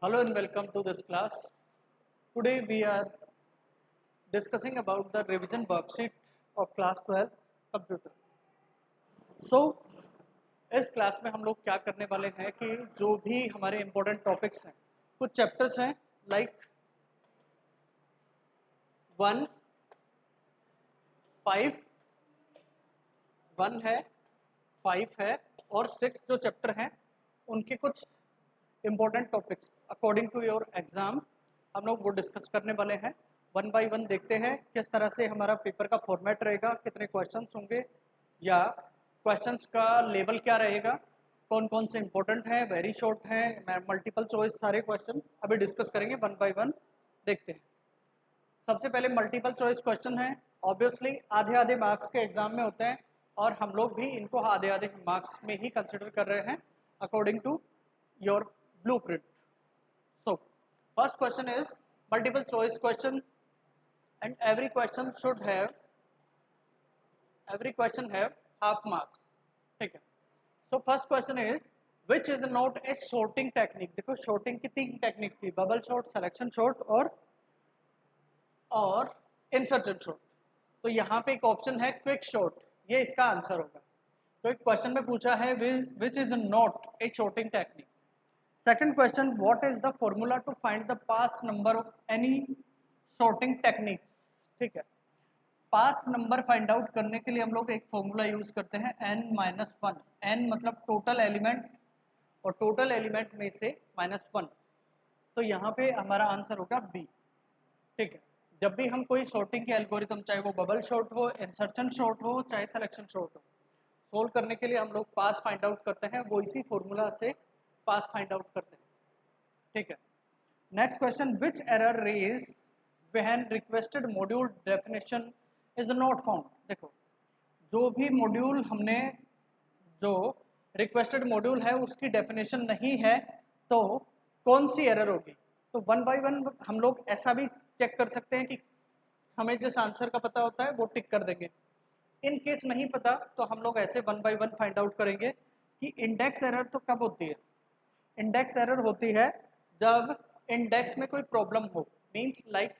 Hello and welcome to this class. Today we are discussing about the revision worksheet of class 12 computer. So इस class में हम लोग क्या करने वाले हैं कि जो भी हमारे इम्पोर्टेंट टॉपिक्स हैं, कुछ चैप्टर्स हैं लाइक 1, 5, 1 है, 5 है और 6 जो चैप्टर हैं उनके कुछ important topics according to your exam हम लोग वो डिस्कस करने वाले हैं। 1 बाय 1 देखते हैं किस तरह से हमारा पेपर का फॉर्मेट रहेगा, कितने क्वेश्चंस होंगे या क्वेश्चंस का लेवल क्या रहेगा, कौन कौन से इंपॉर्टेंट हैं, वेरी शॉर्ट हैं, मल्टीपल चॉइस, सारे क्वेश्चन अभी डिस्कस करेंगे। 1 बाय 1 देखते हैं। सबसे पहले मल्टीपल चॉइस क्वेश्चन है। ऑब्वियसली आधे आधे मार्क्स के एग्जाम में होते हैं और हम लोग भी इनको आधे आधे मार्क्स में ही कंसिडर कर रहे हैं according to your blueprint. So, first question is multiple choice question and every question have half marks. ठीक है। So first question is which is not a sorting technique। देखो sorting की 3 टेक्निक थी, bubble sort, selection sort और insertion sort। तो यहाँ पे एक ऑप्शन है क्विक शॉर्ट, ये इसका आंसर होगा। तो एक क्वेश्चन में पूछा है which is not a sorting technique. Second question, what is the formula to find the pass number of any sorting technique? ठीक है। पास नंबर फाइंड आउट करने के लिए हम लोग एक फॉर्मूला यूज करते हैं n-1। n मतलब टोटल एलिमेंट और टोटल एलिमेंट में से -1। तो यहाँ पे हमारा आंसर होगा बी। ठीक है। जब भी हम कोई सॉर्टिंग की एल्गोरिथम, चाहे वो बबल शॉर्ट हो, इंसर्शन शॉर्ट हो, चाहे सिलेक्शन शॉर्ट हो, सोल्व करने के लिए हम लोग पास फाइंड आउट करते हैं, वो इसी फॉर्मूला से पास फाइंड आउट करते हैं। ठीक है। Next question, which error raise when requested module definition is not found. देखो जो भी मॉड्यूल हमने, जो रिक्वेस्टेड मॉड्यूल है उसकी डेफिनेशन नहीं है तो कौन सी एरर होगी। तो 1 बाय 1 हम लोग ऐसा भी चेक कर सकते हैं कि हमें जिस आंसर का पता होता है वो टिक कर देंगे। इन केस नहीं पता तो हम लोग ऐसे 1 बाय 1 फाइंड आउट करेंगे कि इंडेक्स एरर तो कब होती है। इंडेक्स एरर होती है जब इंडेक्स में कोई प्रॉब्लम हो, मींस लाइक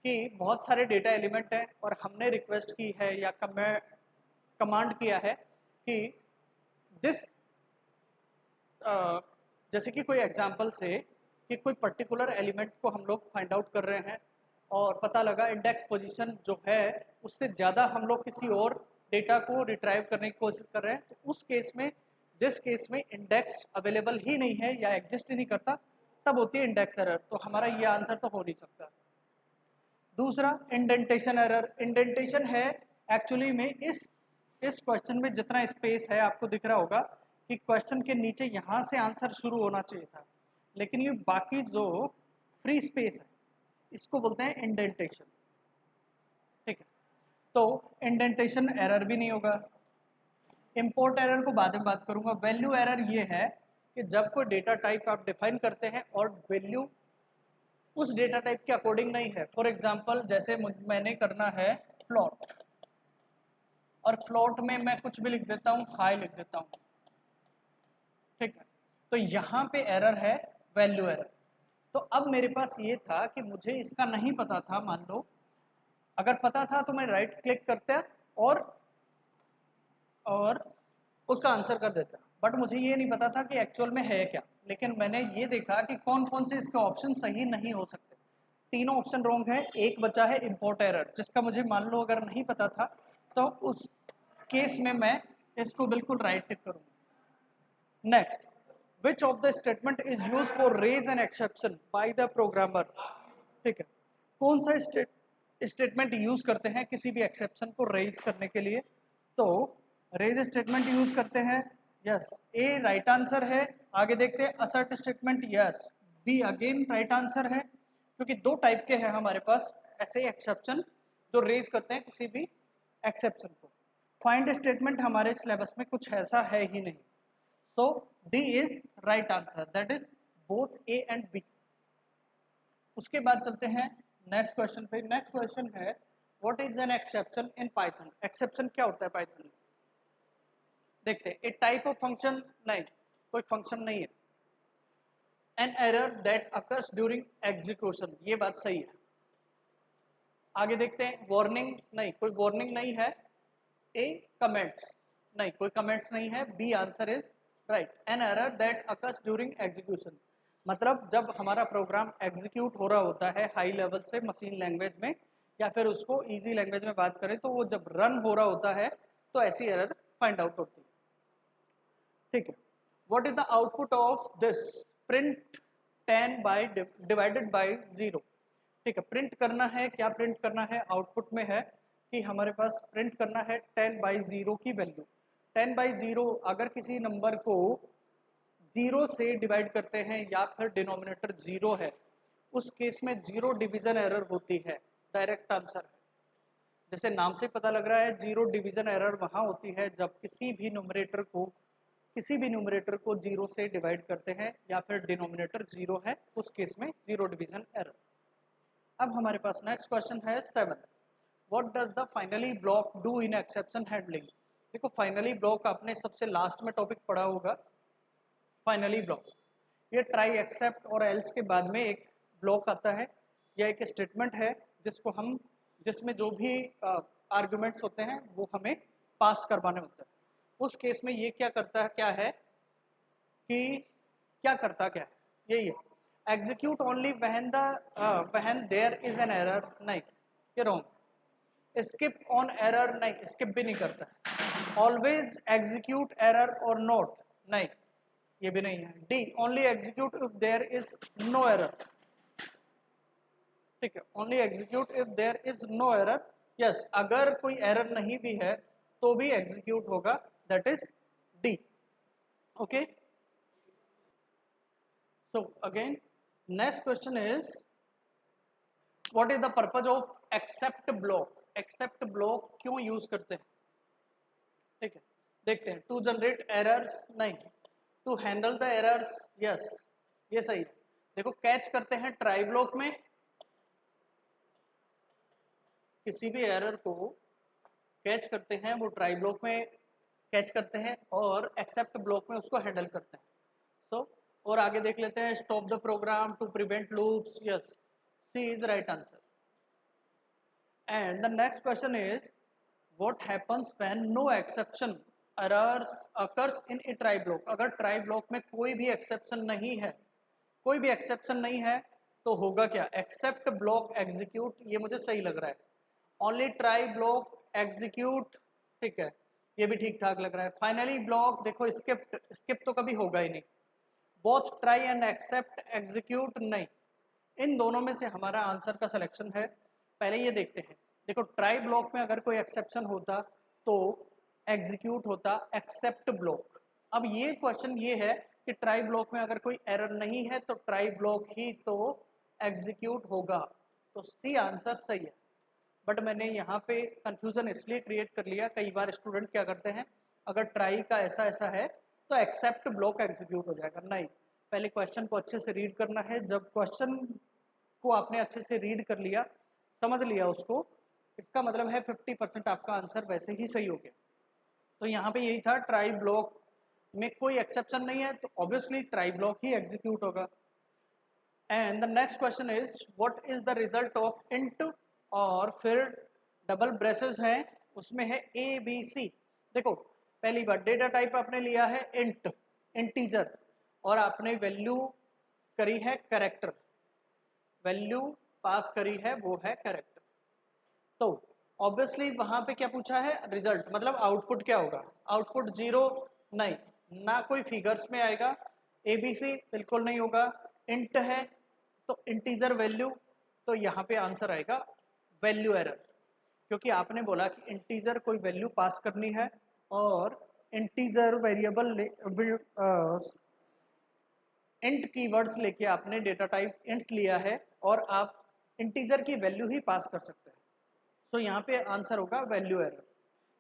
कि बहुत सारे डेटा एलिमेंट हैं और हमने रिक्वेस्ट की है या कमांड किया है कि दिस, जैसे कि कोई एग्जांपल से कि कोई पर्टिकुलर एलिमेंट को हम लोग फाइंड आउट कर रहे हैं और पता लगा इंडेक्स पोजीशन जो है उससे ज़्यादा हम लोग किसी और डेटा को रिट्राइव करने की कोशिश कर रहे हैं, तो उस केस में, जिस केस में इंडेक्स अवेलेबल ही नहीं है या एग्जिस्ट ही नहीं करता, तब होती है इंडेक्स एरर। तो हमारा ये आंसर तो हो नहीं सकता। दूसरा इंडेंटेशन एरर। इंडेंटेशन है एक्चुअली में इस क्वेश्चन में जितना स्पेस है आपको दिख रहा होगा कि क्वेश्चन के नीचे यहाँ से आंसर शुरू होना चाहिए था, लेकिन ये बाकी जो फ्री स्पेस है इसको बोलते हैं इंडेंटेशन। ठीक है। तो इंडेंटेशन एरर भी नहीं होगा। इंपोर्ट एरर को बाद में बात करूंगा। वैल्यू एरर ये है कि जब कोई डेटा टाइप आप डिफाइन करते हैं और वैल्यू उस डेटा टाइप के अकॉर्डिंग नहीं है। फॉर एग्जांपल जैसे मैंने करना है फ्लोट और फ्लोट में मैं कुछ भी लिख देता हूँ, हाई लिख देता हूँ। ठीक है। तो यहाँ पे एरर है वैल्यू एरर। तो अब मेरे पास ये था कि मुझे इसका नहीं पता था, मान लो अगर पता था तो मैं राइट क्लिक करता और उसका आंसर कर देता, बट मुझे ये नहीं पता था कि एक्चुअल में है क्या। लेकिन मैंने ये देखा कि कौन कौन से इसके ऑप्शन सही नहीं हो सकते। तीनों ऑप्शन रॉन्ग है, एक बचा है इंपोर्ट एरर, जिसका मुझे मान लो अगर नहीं पता था तो उस केस में मैं इसको बिल्कुल राइट टिक करूंगा। Next, which of the statement is use for raise an exception by the programmer. ठीक है। कौन सा स्टेटमेंट यूज करते हैं किसी भी एक्सेप्शन को रेज करने के लिए। तो रेज स्टेटमेंट यूज करते हैं। यस, ए राइट आंसर है। आगे देखते हैं assert statement. Yes, B again right answer है, क्योंकि दो टाइप के हैं हमारे पास ऐसे एक्सेप्शन जो रेज करते हैं किसी भी एक्सेप्शन को। फाइंड स्टेटमेंट हमारे सिलेबस में कुछ ऐसा है ही नहीं। So D is right answer, that is both A and B. उसके बाद चलते हैं नेक्स्ट क्वेश्चन पे। नेक्स्ट क्वेश्चन है what is an exception in Python. Exception क्या होता है पाइथन में, देखते हैं। ए टाइप ऑफ फंक्शन, नहीं, कोई फंक्शन नहीं है। N error that occurs during execution, ये बात सही है। आगे देखते हैं, वार्निंग नहीं, कोई वार्निंग नहीं है। ए कमेंट्स नहीं, कोई कमेंट्स नहीं है। B answer is right, an error that occurs during execution, मतलब जब हमारा प्रोग्राम एग्जीक्यूट हो रहा होता है हाई लेवल से मशीन लैंग्वेज में, या फिर उसको इजी लैंग्वेज में बात करें तो वो जब रन हो रहा होता है तो ऐसी एरर फाइंड आउट होती है। ठीक है, what is the output of this print 10 by divided by 0। ठीक है, प्रिंट करना है, क्या प्रिंट करना है, आउटपुट में है कि हमारे पास प्रिंट करना है 10/0 की वैल्यू। 10/0 अगर किसी नंबर को 0 से डिवाइड करते हैं या फिर डिनोमिनेटर 0 है, उस केस में 0 डिवीजन एरर होती है, डायरेक्ट आंसर है। जैसे नाम से पता लग रहा है, 0 डिवीजन एरर वहाँ होती है जब किसी भी न्यूमरेटर को 0 से डिवाइड करते हैं या फिर डिनोमिनेटर 0 है, उस केस में 0 डिवीजन एरर। अब हमारे पास नेक्स्ट क्वेश्चन है 7, what does the finally block do in exception handling. देखो फाइनली ब्लॉक आपने सबसे लास्ट में टॉपिक पढ़ा होगा, फाइनली ब्लॉक ये ट्राई एक्सेप्ट और एल्स के बाद में एक ब्लॉक आता है, या एक स्टेटमेंट है जिसमें जो भी आर्गुमेंट्स होते हैं वो हमें पास करवाने होते हैं। उस केस में ये क्या करता है, क्या है, यही है, execute only when there is an error, नहीं ये रॉन्ग। स्किप ऑन एरर, नहीं स्किप भी नहीं करता है। ऑलवेज एग्जीक्यूट एरर और नोट, नहीं ये भी नहीं है। D only execute if there is no error, ठीक है, only execute if there is no error. Yes, अगर कोई एरर नहीं भी है तो भी एग्जीक्यूट होगा, that is D. Okay, so again next question is what is the purpose of except block. Except block क्यों यूज करते हैं, ठीक है, देखते हैं। टू जनरेट एरर्स, नहीं, to handle the errors, yes ये सही है। देखो कैच करते हैं ट्राई ब्लॉक में, किसी भी एरर को कैच करते हैं वो ट्राई ब्लॉक में कैच करते हैं, और एक्सेप्ट ब्लॉक में उसको हैंडल करते हैं। सो और आगे देख लेते हैं, stop the program to prevent loops, yes C is right answer. And the next question is what happens when no exception errors occurs in a try block. अगर ट्राई ब्लॉक में कोई भी एक्सेप्शन नहीं है, कोई भी एक्सेप्शन नहीं है तो होगा क्या, एक्सेप्ट ब्लॉक एग्जीक्यूट, ये मुझे सही लग रहा है। ओनली ट्राई ब्लॉक एग्जीक्यूट, ठीक है ये भी ठीक ठाक लग रहा है। फाइनली ब्लॉक, देखो स्किप तो कभी होगा ही नहीं। Both try and except execute, नहीं। इन दोनों में से हमारा आंसर का सिलेक्शन है। पहले ये देखते हैं, देखो ट्राई ब्लॉक में अगर कोई एक्सेप्शन होता तो एग्जीक्यूट होता एक्सेप्ट ब्लॉक। अब ये क्वेश्चन ये है कि ट्राई ब्लॉक में अगर कोई एरर नहीं है तो ट्राई ब्लॉक ही तो एग्जीक्यूट होगा, तो सी आंसर सही है। बट मैंने यहाँ पे कंफ्यूजन इसलिए क्रिएट कर लिया, कई बार स्टूडेंट क्या करते हैं, अगर ट्राई का ऐसा ऐसा है तो एक्सेप्ट ब्लॉक एग्जीक्यूट हो जाएगा, नहीं। पहले क्वेश्चन को अच्छे से रीड करना है, जब क्वेश्चन को आपने अच्छे से रीड कर लिया, समझ लिया उसको, इसका मतलब है 50% आपका आंसर वैसे ही सही हो गया। तो यहाँ पे यही था, ट्राई ब्लॉक में कोई एक्सेप्शन नहीं है तो ऑब्वियसली ट्राई ब्लॉक ही एग्जीक्यूट होगा। And the next question is what is the result of int, और फिर डबल ब्रेसेस हैं, उसमें है ए बी सी। देखो पहली बार डेटा टाइप आपने लिया है इंट, इंटीजर, और आपने वैल्यू करी है कैरेक्टर, वैल्यू पास करी है वो है कैरेक्टर। तो ऑब्वियसली वहां पे क्या पूछा है, रिजल्ट, मतलब आउटपुट क्या होगा, आउटपुट 0, नहीं, ना कोई फिगर्स में आएगा। एबीसी बिल्कुल नहीं होगा। इंट है तो इंटीजर वैल्यू, तो यहाँ पे आंसर आएगा वैल्यू एरर, क्योंकि आपने बोला कि इंटीजर कोई वैल्यू पास करनी है, और इंटीजर वेरिएबल इंट कीवर्ड्स लेके आपने डेटा टाइप इंट्स लिया है, और आप इंटीजर की वैल्यू ही पास कर सकते हैं। सो यहाँ पे आंसर होगा वैल्यू एरर,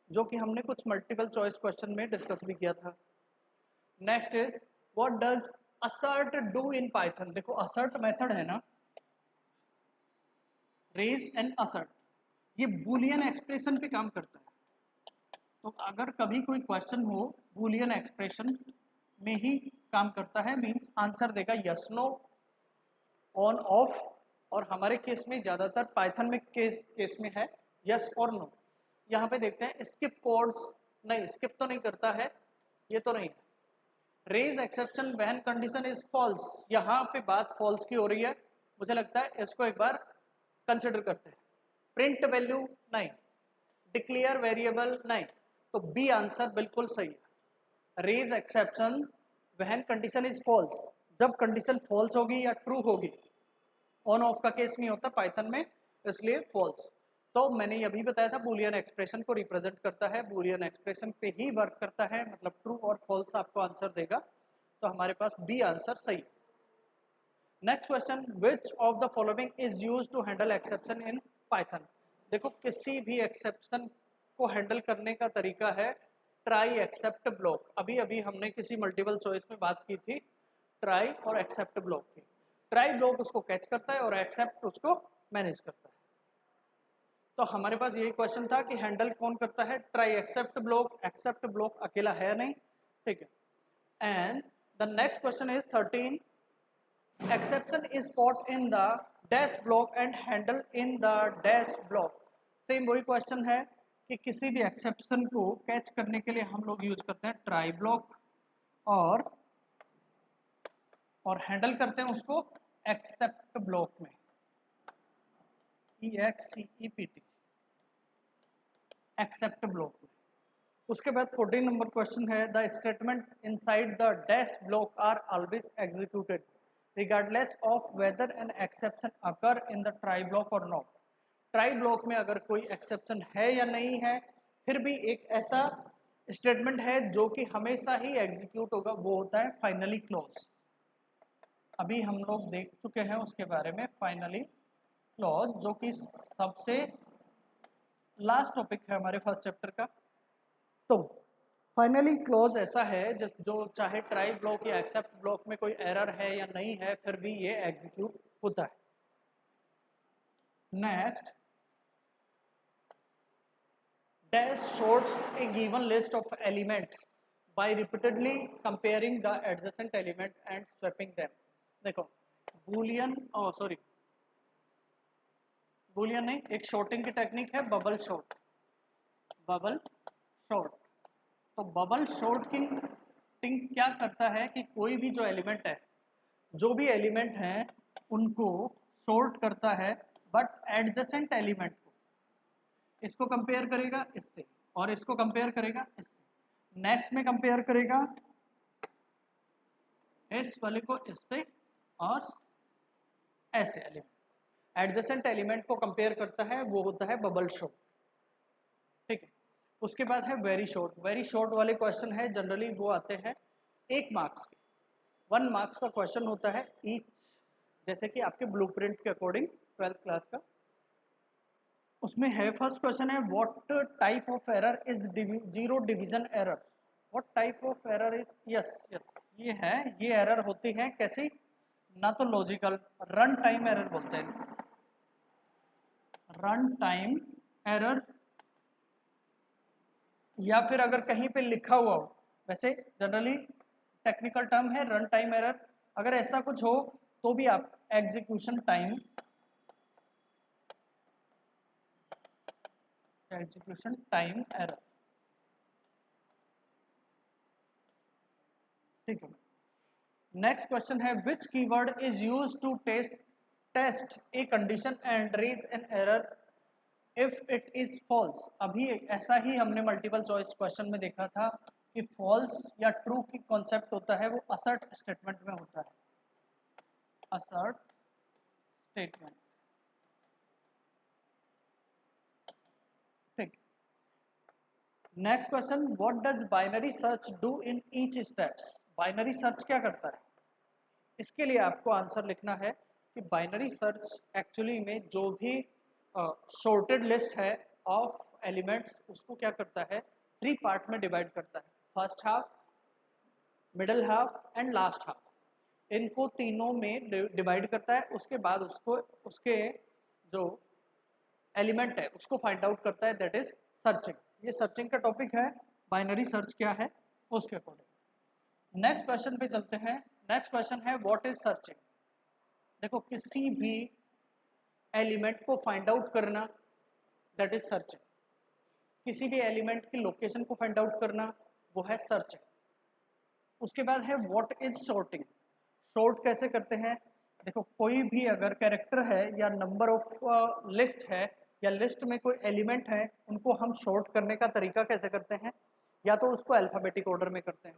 जो कि हमने कुछ मल्टीपल चॉइस क्वेश्चन में डिस्कस भी किया था। Next is what does assert do in Python. देखो असर्ट मेथड है ना, रेज एंड असर्ट, ये बूलियन एक्सप्रेशन पे काम करता है। तो अगर कभी कोई क्वेश्चन हो बूलियन एक्सप्रेशन में ही काम करता है, मीन्स आंसर देगा यस नो, ऑन ऑफ, और हमारे केस में ज़्यादातर पाइथन में केस में है यस और नो। यहाँ पे देखते हैं स्किप कोड्स, नहीं स्किप तो नहीं करता है, ये तो नहीं है। Raise exception when condition is false, यहाँ पे बात फॉल्स की हो रही है, मुझे लगता है इसको एक बार कंसिडर करते हैं। प्रिंट वैल्यू नहीं, डिक्लेयर वेरिएबल नहीं, तो बी आंसर बिल्कुल सही है। Raise exception when condition is false, जब कंडीशन फॉल्स होगी या ट्रू होगी, ऑन ऑफ का केस नहीं होता पाइथन में, इसलिए फॉल्स। तो मैंने ये भी बताया था बूलियन एक्सप्रेशन को रिप्रेजेंट करता है, बूलियन एक्सप्रेशन पे ही वर्क करता है, मतलब ट्रू और फॉल्स आपको आंसर देगा, तो हमारे पास बी आंसर सही। Next question, which of the following is used to handle exception in Python. देखो किसी भी एक्सेप्शन को हैंडल करने का तरीका है ट्राई एक्सेप्ट ब्लॉक। अभी अभी हमने किसी मल्टीपल चॉइस में बात की थी ट्राई और एक्सेप्ट ब्लॉक की। ट्राई ब्लॉक उसको कैच करता है और एक्सेप्ट उसको मैनेज करता है। तो हमारे पास यही क्वेश्चन था कि हैंडल कौन करता है ट्राई एक्सेप्ट ब्लॉक अकेला है नहीं, ठीक है। And the next question is 13, exception is caught in the dash block and handled in the dash block। Same वही क्वेश्चन है कि किसी भी एक्सेप्शन को कैच करने के लिए हम लोग यूज करते हैं ट्राई ब्लॉक और हैंडल करते हैं उसको एक्सेप्ट ब्लॉक में, EXCEPT, एक्सेप्ट ब्लॉक में। उसके बाद 14 नंबर क्वेश्चन है, the statement inside the dash block are always executed regardless of whether an exception occur in the try block और नॉट। ट्राई ब्लॉक में अगर कोई एक्सेप्शन है या नहीं है, फिर भी एक ऐसा स्टेटमेंट है जो कि हमेशा ही एग्जीक्यूट होगा, वो होता है फाइनली क्लॉज। अभी हम लोग देख चुके हैं उसके बारे में, फाइनली क्लॉज, जो कि सबसे लास्ट टॉपिक है हमारे फर्स्ट चैप्टर का। तो फाइनली क्लॉज ऐसा है जो चाहे ट्राई ब्लॉक या एक्सेप्ट ब्लॉक में कोई एरर है या नहीं है, फिर भी ये एग्जीक्यूट होता है। Next, dash sorts a given list of elements by repeatedly comparing the adjacent element and swapping them। देखो बूलियन, सॉरी बूलियन नहीं, एक शॉर्टिंग की टेक्निक है बबल शॉर्ट। बबल शॉर्ट, तो बबल शॉर्टिंग क्या करता है कि कोई भी जो एलिमेंट है, जो भी एलिमेंट हैं उनको सॉर्ट करता है, बट एडजेसेंट एलिमेंट को, इसको कंपेयर करेगा इससे और इसको कंपेयर करेगा इससे, नेक्स्ट में कंपेयर करेगा इस वाले को इससे और ऐसे एलिमेंट, एडजेसेंट एलिमेंट को कंपेयर करता है, वो होता है बबल शॉर्ट, ठीक है। उसके बाद है वेरी शॉर्ट। वेरी शॉर्ट वाले क्वेश्चन है जनरली वो आते हैं 1 मार्क्स के, 1 मार्क्स का क्वेश्चन होता है ईच, जैसे कि आपके ब्लूप्रिंट के अकॉर्डिंग 12th क्लास का। उसमें है फर्स्ट क्वेश्चन है what type of error is zero division error. What type of error is, yes yes ये है, ये एरर होती है कैसी, ना तो लॉजिकल, रन टाइम एरर बोलते हैं, रन टाइम एरर, या फिर अगर कहीं पे लिखा हुआ हो, वैसे जनरली टेक्निकल टर्म है रन टाइम एरर, अगर ऐसा कुछ हो तो भी आप एग्जीक्यूशन टाइम एरर, ठीक है। नेक्स्ट क्वेश्चन है which keyword is used to test a condition and raise an error if it is false. अभी ऐसा ही हमने मल्टीपल चॉइस क्वेश्चन में देखा था कि फॉल्स या ट्रू की कॉन्सेप्ट होता है वो असर्ट स्टेटमेंट में होता है, असर्ट स्टेटमेंट, ठीक। Next question, what does binary search do in each steps. Binary search क्या करता है, इसके लिए आपको आंसर लिखना है कि बाइनरी सर्च एक्चुअली में जो भी सॉर्टेड लिस्ट है ऑफ एलिमेंट्स, उसको क्या करता है 3 पार्ट में डिवाइड करता है, first half, middle half and last half, इनको तीनों में डिवाइड करता है। उसके बाद उसको उसके जो एलिमेंट है उसको फाइंड आउट करता है, दैट इज सर्चिंग। ये सर्चिंग का टॉपिक है, बाइनरी सर्च क्या है उसके अकॉर्डिंग। नेक्स्ट क्वेश्चन पे चलते हैं। नेक्स्ट क्वेश्चन है व्हाट इज सर्चिंग। देखो किसी भी एलिमेंट को फाइंड आउट करना दैट इज सर्चिंग। किसी भी एलिमेंट की लोकेशन को फाइंड आउट करना वो है सर्चिंग। उसके बाद है व्हाट इज सॉर्टिंग। सॉर्ट कैसे करते हैं। देखो कोई भी अगर कैरेक्टर है या नंबर ऑफ लिस्ट है या लिस्ट में कोई एलिमेंट है उनको हम सॉर्ट करने का तरीका कैसे करते हैं। या तो उसको अल्फ़ाबेटिक ऑर्डर में करते हैं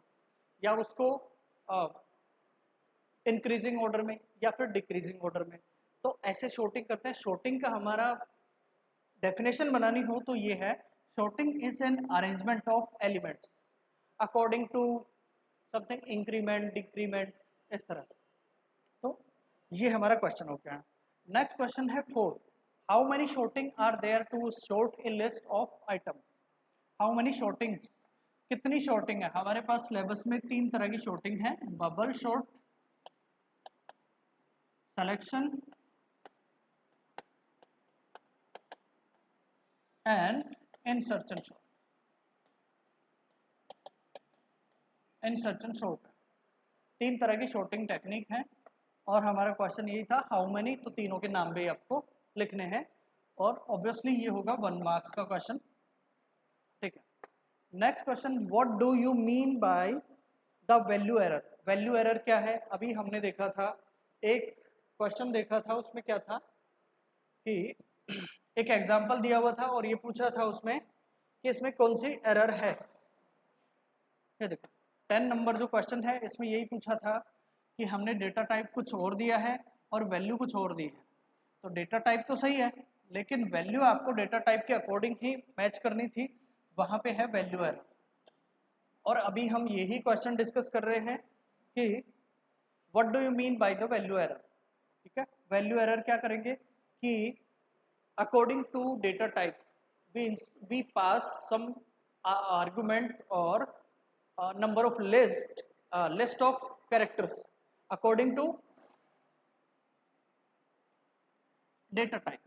या उसको इंक्रीजिंग ऑर्डर में या फिर डिक्रीजिंग ऑर्डर में। तो ऐसे शॉर्टिंग करते हैं। शॉर्टिंग का हमारा डेफिनेशन बनानी हो तो ये है sorting is an arrangement of elements according to something increment decrement इस तरह से। तो ये हमारा क्वेश्चन हो गया। नेक्स्ट क्वेश्चन है 4। How many sorting are there to sort a list of item. How many sorting कितनी शॉर्टिंग है। हमारे पास सिलेबस में 3 तरह की शॉर्टिंग है। Bubble short, selection and insertion short. Insertion short 3 तरह की शॉर्टिंग टेक्निक है। और हमारा क्वेश्चन यही था हाउ मेनी, तो तीनों के नाम भी आपको लिखने हैं और ऑब्वियसली ये होगा 1 मार्क्स का क्वेश्चन। ठीक है। Next question what do you mean by the value error. Value error क्या है। अभी हमने देखा था एक क्वेश्चन देखा था उसमें क्या था कि एक एग्जांपल दिया हुआ था और ये पूछा था उसमें कि इसमें कौन सी एरर है। ये देखो 10 नंबर जो क्वेश्चन है इसमें यही पूछा था कि हमने डेटा टाइप कुछ और दिया है और वैल्यू कुछ और दी है। तो डेटा टाइप तो सही है लेकिन वैल्यू आपको डेटा टाइप के अकॉर्डिंग ही मैच करनी थी, वहां पे है वैल्यू एरर। और अभी हम यही क्वेश्चन डिस्कस कर रहे हैं कि what do you mean by the value error. ठीक है। वैल्यू एरर क्या करेंगे कि according to data type we pass some argument और number of list of characters according to data type।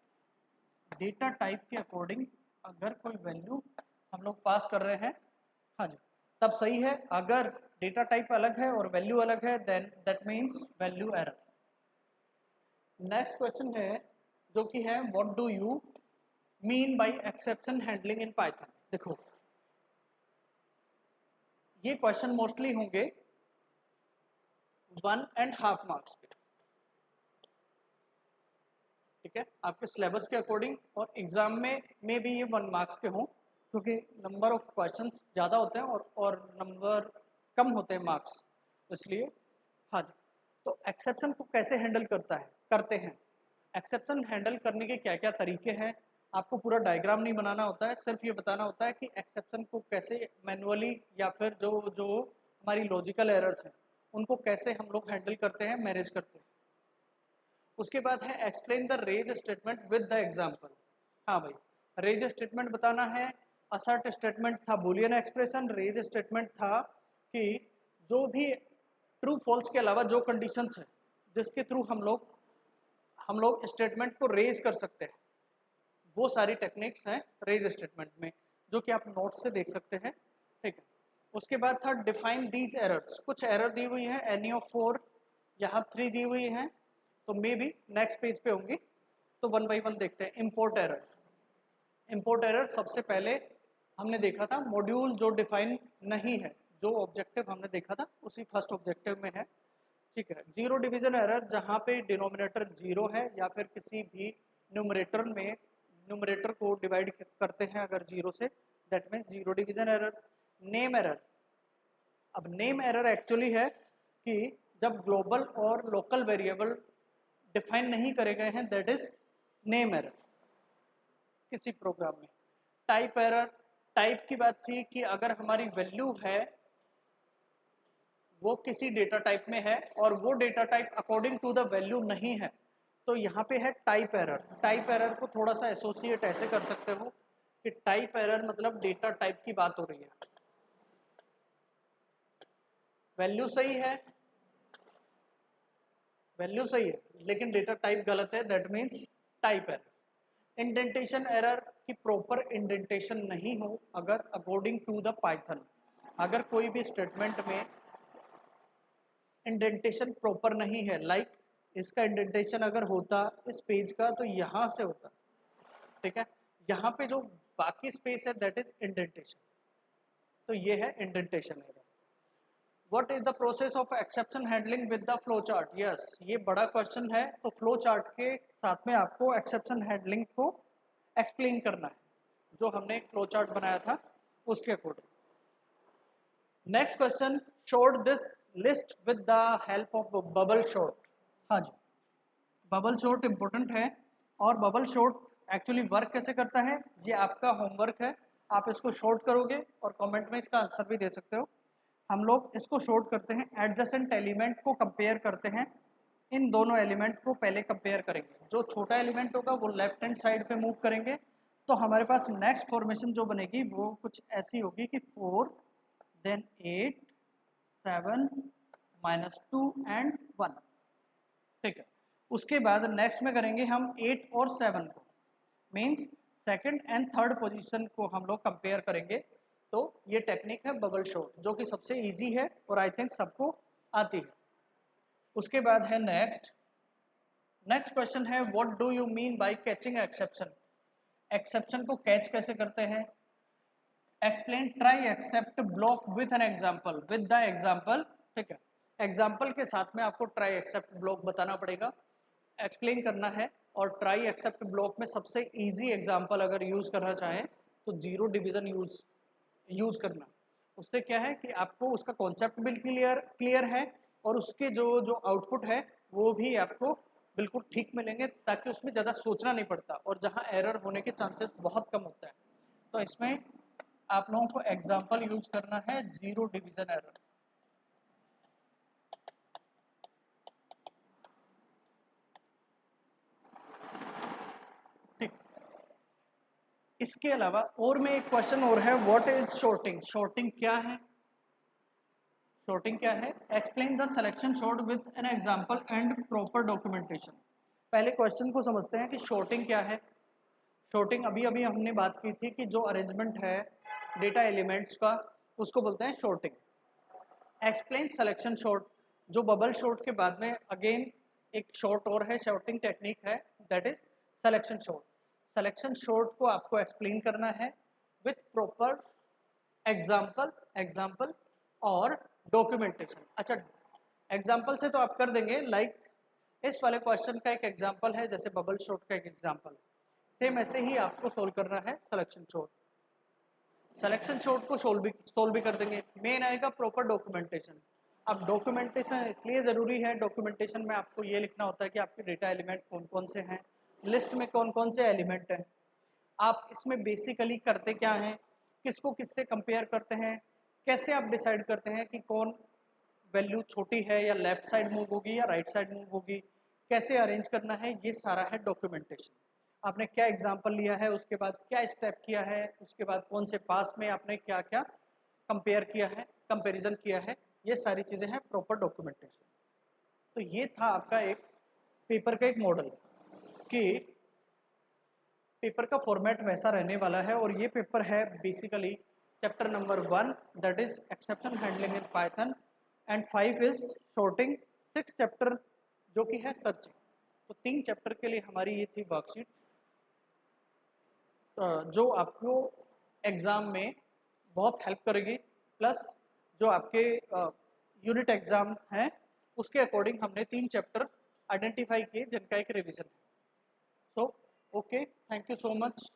Data type के अकॉर्डिंग अगर कोई वैल्यू हम लोग पास कर रहे हैं, हाँ जी, तब सही है। अगर डेटा टाइप अलग है और वैल्यू अलग है then that means value error. Next question है जो कि है what do you mean by exception handling in Python. देखो ये क्वेश्चन मोस्टली होंगे 1.5 मार्क्स के। ठीक है, आपके सिलेबस के अकॉर्डिंग और एग्जाम में भी ये 1 मार्क्स के हों क्योंकि नंबर ऑफ क्वेश्चंस ज़्यादा होते हैं और नंबर कम होते हैं मार्क्स, इसलिए। हाँ जी। तो एक्सेप्शन को कैसे हैंडल करते हैं। एक्सेप्शन हैंडल करने के क्या क्या तरीके हैं। आपको पूरा डायग्राम नहीं बनाना होता है, सिर्फ ये बताना होता है कि एक्सेप्शन को कैसे मैनुअली या फिर जो जो हमारी लॉजिकल एरर्स हैं उनको कैसे हम लोग हैंडल करते हैं, मैनेज करते हैं। उसके बाद है explain the raise statement with the example. हाँ भाई, रेज स्टेटमेंट बताना है। असर्ट स्टेटमेंट था बूलियन एक्सप्रेशन, रेज स्टेटमेंट था कि जो भी ट्रू फॉल्स के अलावा जो कंडीशंस है जिसके थ्रू हम लोग स्टेटमेंट को रेज कर सकते हैं, वो सारी टेक्निक्स हैं रेज स्टेटमेंट में, जो कि आप नोट से देख सकते हैं। ठीक है। उसके बाद था डिफाइन दीज एरर्स। कुछ एरर दी हुई है एनी ऑफ 4, यहाँ 3 दी हुई हैं, तो मे बी नेक्स्ट पेज पे होंगी। तो 1 बाई 1 देखते हैं। Import error. इंपोर्ट एरर सबसे पहले हमने देखा था मॉड्यूल जो डिफाइन नहीं है, जो ऑब्जेक्टिव हमने देखा था उसी फर्स्ट ऑब्जेक्टिव में है। ठीक है। जीरो डिवीजन एरर, जहाँ पे डिनोमिनेटर जीरो है या फिर किसी भी न्यूमरेटर में न्यूमरेटर को डिवाइड करते हैं अगर जीरो से, that means zero division error. Name error. अब नेम एरर एक्चुअली है कि जब ग्लोबल और लोकल वेरिएबल डिफाइन नहीं करे गए हैं, दैट इज नेम एरर किसी प्रोग्राम में। टाइप एरर, टाइप की बात थी कि अगर हमारी वैल्यू है वो किसी डेटा टाइप में है और वो data type according to the value नहीं है, तो यहाँ पे है टाइप एरर। टाइप एरर को थोड़ा सा एसोसिएट ऐसे कर सकते हो कि टाइप एरर मतलब डेटा टाइप की बात हो रही है, वैल्यू सही है, वैल्यू सही है लेकिन डेटा टाइप गलत है, that means type error. Indentation error की प्रॉपर इंडेंटेशन नहीं हो अगर अकॉर्डिंग टू द पाइथन, अगर कोई भी स्टेटमेंट में इंडेंटेशन प्रॉपर नहीं है, लाइक इसका इंडेंटेशन अगर होता इस पेज का तो यहाँ से होता, ठीक है, यहाँ पे जो बाकी स्पेस है दैट इज इंडेंटेशन, तो ये है indentation error. What is the process of exception handling with the flow chart? Yes, ये बड़ा क्वेश्चन है, तो फ्लो चार्ट के साथ में आपको एक्सेप्शन हैंडलिंग को एक्सप्लेन करना है, जो हमने एक फ्लो चार्ट बनाया था उसके according. Next question, showed this list with the help of bubble shot. हाँ जी, बबल शॉट इंपॉर्टेंट है, और बबल शॉट एक्चुअली वर्क कैसे करता है ये आपका होमवर्क है, आप इसको शॉर्ट करोगे और कमेंट में इसका आंसर भी दे सकते हो। हम लोग इसको शॉर्ट करते हैं, एडजेसेंट एलिमेंट को कंपेयर करते हैं, इन दोनों एलिमेंट को पहले कंपेयर करेंगे, जो छोटा एलिमेंट होगा वो लेफ्ट हैंड साइड पे मूव करेंगे, तो हमारे पास नेक्स्ट फॉर्मेशन जो बनेगी वो कुछ ऐसी होगी कि 4 देन 8 7 -2 एंड 1, ठीक है। उसके बाद नेक्स्ट में करेंगे हम 8 और 7 को, means second and third position को हम लोग कंपेयर करेंगे, तो ये टेक्निक है बबल शॉट, जो कि सबसे इजी है और आई थिंक सबको आती है। उसके बाद है नेक्स्ट क्वेश्चन है, what do you mean bye catching exception? Exception को कैच कैसे करते हैं? Explain try except block with an example, with the example, ठीक है, एग्जाम्पल के साथ में आपको ट्राई एक्सेप्ट ब्लॉक बताना पड़ेगा, एक्सप्लेन करना है। और ट्राई एक्सेप्ट ब्लॉक में सबसे इजी एग्जांपल अगर यूज करना चाहें तो जीरो डिवीजन यूज करना, उससे क्या है कि आपको उसका कॉन्सेप्ट भी क्लियर है, और उसके जो जो आउटपुट है वो भी आपको बिल्कुल ठीक मिलेंगे, ताकि उसमें ज़्यादा सोचना नहीं पड़ता, और जहाँ एरर होने के चांसेस बहुत कम होता है, तो इसमें आप लोगों को एग्जाम्पल यूज करना है जीरो डिवीजन एरर। ठीक, इसके अलावा और में एक क्वेश्चन और है, व्हाट इज शॉर्टिंग? शॉर्टिंग क्या है? शॉर्टिंग क्या है? Explain the selection short with an example and proper documentation. पहले क्वेश्चन को समझते हैं कि शॉर्टिंग क्या है। शॉर्टिंग अभी अभी हमने बात की थी कि जो अरेंजमेंट है डेटा एलिमेंट्स का उसको बोलते हैं शॉर्टिंग। एक्सप्लेन सिलेक्शन शॉर्ट, जो बबल शॉर्ट के बाद में अगेन एक शॉर्ट और है, शॉर्टिंग टेक्निक है, that is selection short. Selection short को आपको एक्सप्लेन करना है विथ प्रॉपर एग्जाम्पल और डॉक्यूमेंटेशन। अच्छा, एग्जाम्पल से तो आप कर देंगे, लाइक इस वाले क्वेश्चन का एक एग्जाम्पल है, जैसे बबल शॉर्ट का एक एग्जाम्पल, सेम ऐसे ही आपको सोल्व करना है सिलेक्शन शॉर्ट। सिलेक्शन शॉर्ट को सोल्व भी कर देंगे। मेन आएगा प्रॉपर डॉक्यूमेंटेशन। अब डॉक्यूमेंटेशन इसलिए ज़रूरी है, डॉक्यूमेंटेशन में आपको ये लिखना होता है कि आपके डेटा एलिमेंट कौन कौन से हैं, लिस्ट में कौन कौन से एलिमेंट हैं, आप इसमें बेसिकली करते क्या हैं, किसको किससे कंपेयर करते हैं, कैसे आप डिसाइड करते हैं कि कौन वैल्यू छोटी है या लेफ्ट साइड मूव होगी या राइट साइड मूव होगी, कैसे अरेंज करना है, ये सारा है डॉक्यूमेंटेशन। आपने क्या एग्जांपल लिया है, उसके बाद क्या स्टेप किया है, उसके बाद कौन से पास में आपने क्या क्या कंपेयर किया है, कंपैरिजन किया है, ये सारी चीज़ें हैं प्रॉपर डॉक्यूमेंटेशन। तो ये था आपका एक पेपर का एक मॉडल कि पेपर का फॉर्मेट वैसा रहने वाला है, और ये पेपर है basically chapter number 1 that is exception handling in Python, and 5 is sorting, 6 chapter जो कि है सर्चिंग। तो 3 चैप्टर के लिए हमारी ये थी वर्कशीट, जो आपको एग्ज़ाम में बहुत हेल्प करेगी, प्लस जो आपके यूनिट एग्ज़ाम हैं उसके अकॉर्डिंग हमने 3 चैप्टर आइडेंटिफाई किए जिनका एक रिवीजन है। So okay, thank you so much.